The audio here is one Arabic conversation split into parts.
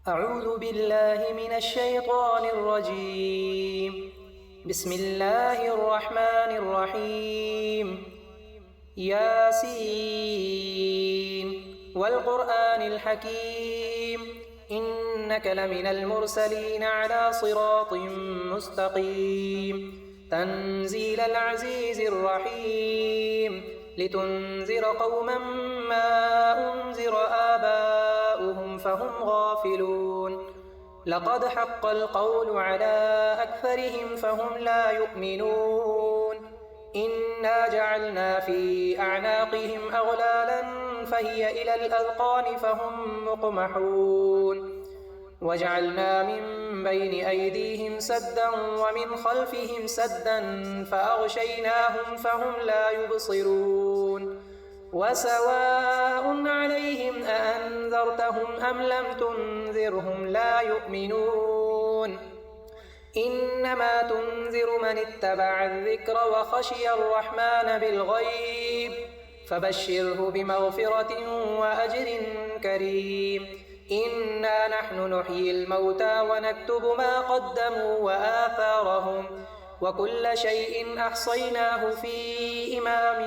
أعوذ بالله من الشيطان الرجيم. بسم الله الرحمن الرحيم. ياسين والقرآن الحكيم إنك لمن المرسلين على صراط مستقيم تنزيل العزيز الرحيم لتنذر قوما ما أنذر آباؤهم فهم غافلون. لقد حق القول على أكثرهم فهم لا يؤمنون. إنا جعلنا في أعناقهم أغلالا فهي إلى الأذقان فهم مقمحون. وجعلنا من بين أيديهم سدا ومن خلفهم سدا فأغشيناهم فهم لا يبصرون. وسواء عليهم أأنذرتهم أم لم تنذرهم لا يؤمنون. إنما تنذر من اتبع الذكر وخشي الرحمن بالغيب فبشره بمغفرة وأجر كريم. إنا نحن نحيي الموتى ونكتب ما قدموا وآثارهم وكل شيء أحصيناه في إمام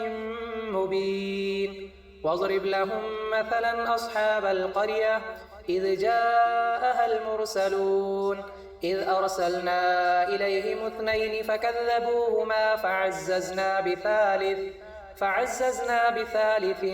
مبين. واضرب لهم مثلا أصحاب القرية إذ جاءها المرسلون إذ أرسلنا إليهم 2 فكذبوهما فعززنا بثالث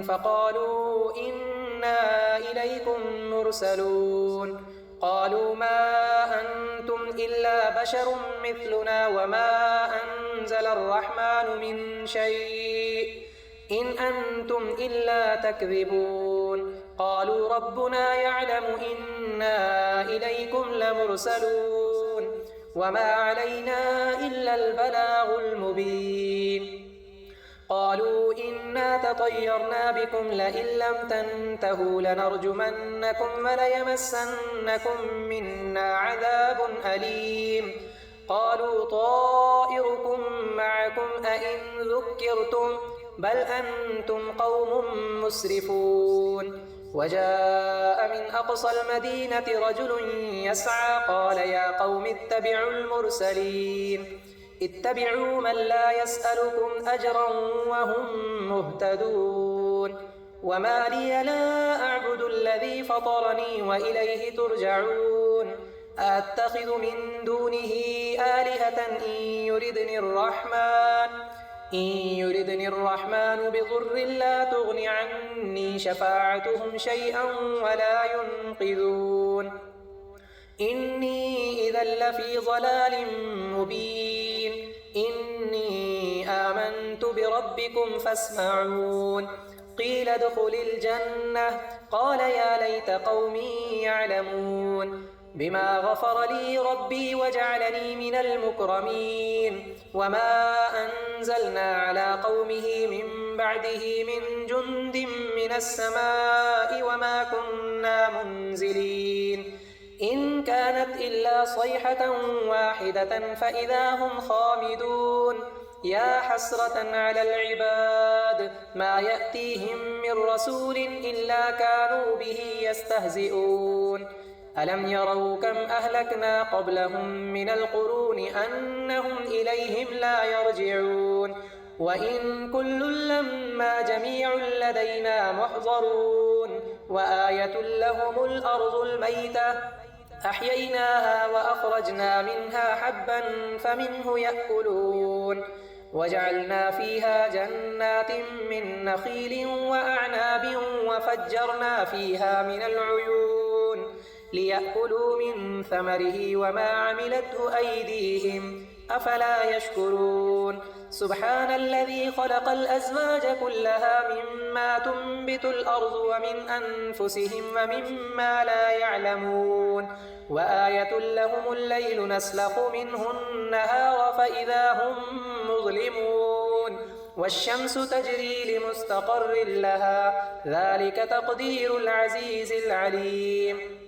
فقالوا إنا إليكم مرسلون. قالوا ما أنتم إلا بشر مثلنا وما أنزل الرحمن من شيء إن أنتم إلا تكذبون. قالوا ربنا يعلم إنا إليكم لمرسلون وما علينا إلا البلاغ المبين. قالوا إنا تطيرنا بكم لئن لم تنتهوا لنرجمنكم وليمسنكم منا عذاب أليم. قالوا طائركم معكم أئن ذكرتم بل أنتم قوم مسرفون. وجاء من أقصى المدينة رجل يسعى قال يا قوم اتبعوا المرسلين اتبعوا من لا يسألكم أجرا وهم مهتدون. وما لي لا أعبد الذي فطرني وإليه ترجعون. أتخذ من دونه آلهة إن يردني الرحمن بضر لا تغن عني شفاعتهم شيئا ولا ينقذون. إني إذا لفي ضلال مبين. إني آمنت بربكم فاسمعون. قيل ادخل الجنة قال يا ليت قومي يعلمون. بما غفر لي ربي وجعلني من المكرمين. وما أنزلنا على قومه من بعده من جند من السماء وما كنا منزلين. إن كانت إلا صيحة واحدة فإذا هم خامدون. يا حسرة على العباد ما يأتيهم من رسول إلا كانوا به يستهزئون. ألم يروا كم أهلكنا قبلهم من القرون أنهم إليهم لا يرجعون. وإن كل لما جميع لدينا محضرون. وآية لهم الأرض الميتة أحييناها وأخرجنا منها حبا فمنه يأكلون. وجعلنا فيها جنات من نخيل وأعناب وفجرنا فيها من العيون ليأكلوا من ثمره وما عملته أيديهم أفلا يشكرون. سبحان الذي خلق الأزواج كلها مما تنبت الأرض ومن أنفسهم ومما لا يعلمون. وآية لهم الليل نسلخ منه النهار فإذا هم مظلمون. والشمس تجري لمستقر لها ذلك تقدير العزيز العليم.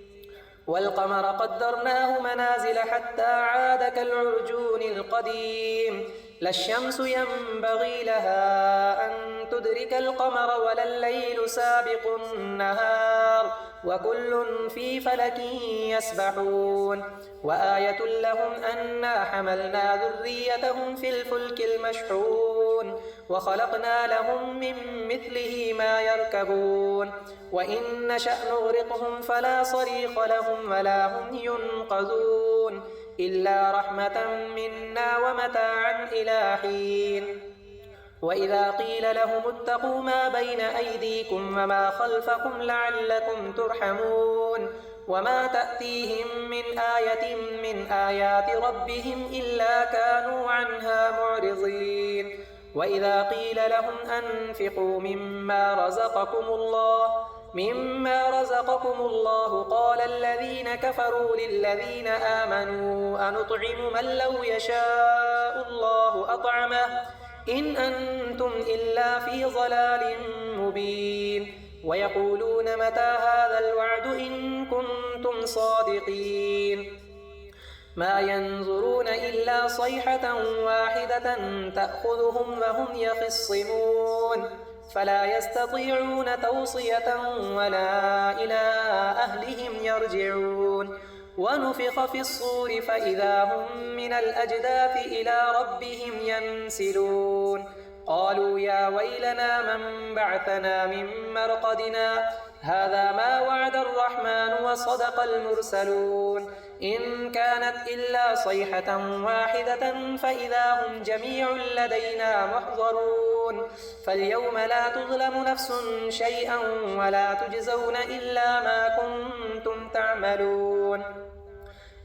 والقمر قدرناه منازل حتى عاد كالعرجون القديم. لا الشمس ينبغي لها أن تدرك القمر ولا الليل سابق النهار وكل في فلك يسبحون وآية لهم أنا حملنا ذريتهم في الفلك المشحون وخلقنا لهم من مثله ما يركبون وإن نشأ نغرقهم فلا صريخ لهم ولا هم ينقذون إلا رحمة منا ومتاعا إلى حين وإذا قيل لهم اتقوا ما بين أيديكم وما خلفكم لعلكم ترحمون وما تأتيهم من آية من آيات ربهم إلا كانوا عنها معرضين وإذا قيل لهم أنفقوا مما رزقكم الله قال الذين كفروا للذين آمنوا أنطعم من لو يشاء الله أطعمه إن أنتم إلا في ضلال مبين ويقولون متى هذا الوعد إن كنتم صادقين ما ينظرون إلا صيحة واحدة تأخذهم وهم يخصمون فلا يستطيعون توصية ولا إلى أهلهم يرجعون ونفخ في الصور فإذا هم من الأجداث إلى ربهم ينسلون قالوا يا ويلنا من بعثنا من مرقدنا هذا ما وعد الرحمن وصدق المرسلون إن كانت إلا صيحة واحدة فإذا هم جميع لدينا محضرون فاليوم لا تظلم نفس شيئا ولا تجزون إلا ما كنتم تعملون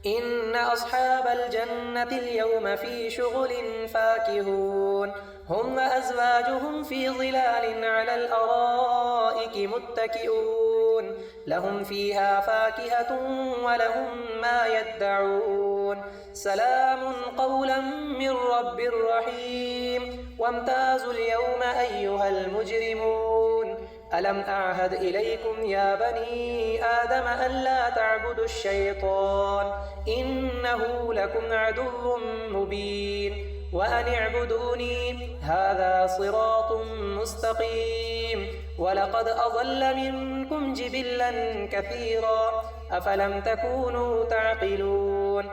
إن أصحاب الجنة اليوم في شغل فاكهون هم وأزواجهم في ظلال على الأرائك متكئون لهم فيها فاكهة ولهم ما يدعون سلام قولا من رب رحيم وامتازوا اليوم أيها المجرمون ألم أعهد إليكم يا بني آدم ألا تعبدوا الشيطان إنه لكم عدو مبين وأن اعبدوني هذا صراط مستقيم ولقد أضل منكم جبلا كثيرا أفلم تكونوا تعقلون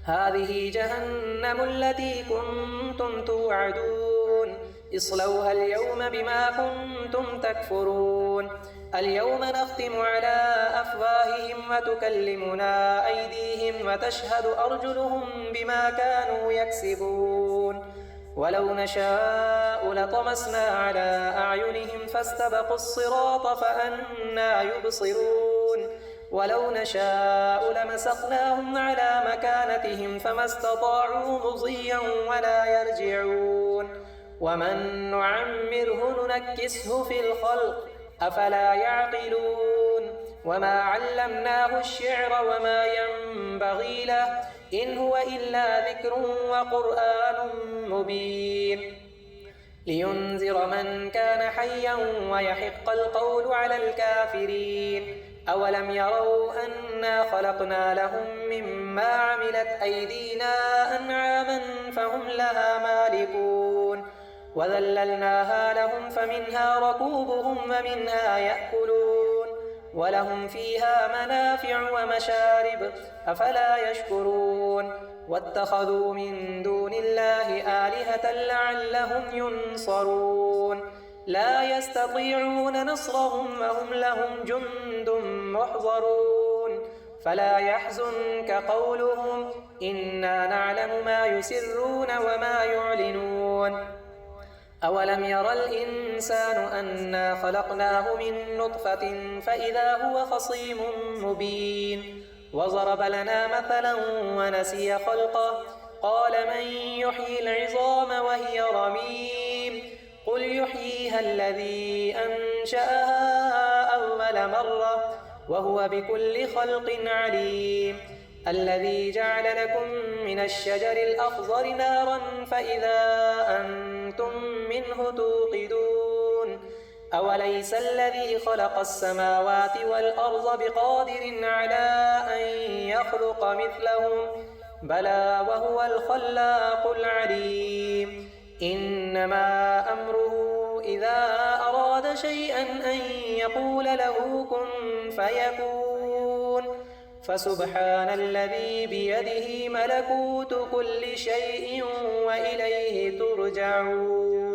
هذه جهنم التي كنتم توعدون اصلوها اليوم بما كنتم تكفرون اليوم نختم على أفواههم وتكلمنا أيديهم وتشهد أرجلهم بما كانوا يكسبون ولو نشاء لطمسنا على أعينهم فاستبقوا الصراط فأنى يبصرون ولو نشاء لمسخناهم على مكانتهم فما استطاعوا مضيا ولا يرجعون ومن نعمره ننكسه في الخلق أفلا يعقلون وما علمناه الشعر وما ينبغي له إن هو إلا ذكر وقرآن مبين لينذر من كان حيا ويحق القول على الكافرين أولم يروا أنا خلقنا لهم مما عملت أيدينا أنعاما فهم لها مالكون وذللناها لهم فمنها ركوبهم ومنها يأكلون ولهم فيها منافع ومشارب أفلا يشكرون واتخذوا من دون الله آلهة لعلهم ينصرون لا يستطيعون نصرهم وهم لهم جند محضرون فلا يحزنك قولهم إنا نعلم ما يسرون وما يعلنون أولم ير الإنسان أنا خلقناه من نطفة فإذا هو خصيم مبين وضرب لنا مثلا ونسي خلقه قال من يحيي العظام وهي رميم قل يحييها الذي أنشأها أول مرة وهو بكل خلق عليم الذي جعل لكم من الشجر الأخضر نارا فإذا أنتم منه توقدون أوليس الذي خلق السماوات والأرض بقادر على أن يخلق مثلهم بلى وهو الخلاق العليم إنما أمره إذا أراد شيئا أن يقول له كن فيكون فسبحان الذي بيده ملكوت كل شيء وإليه ترجعون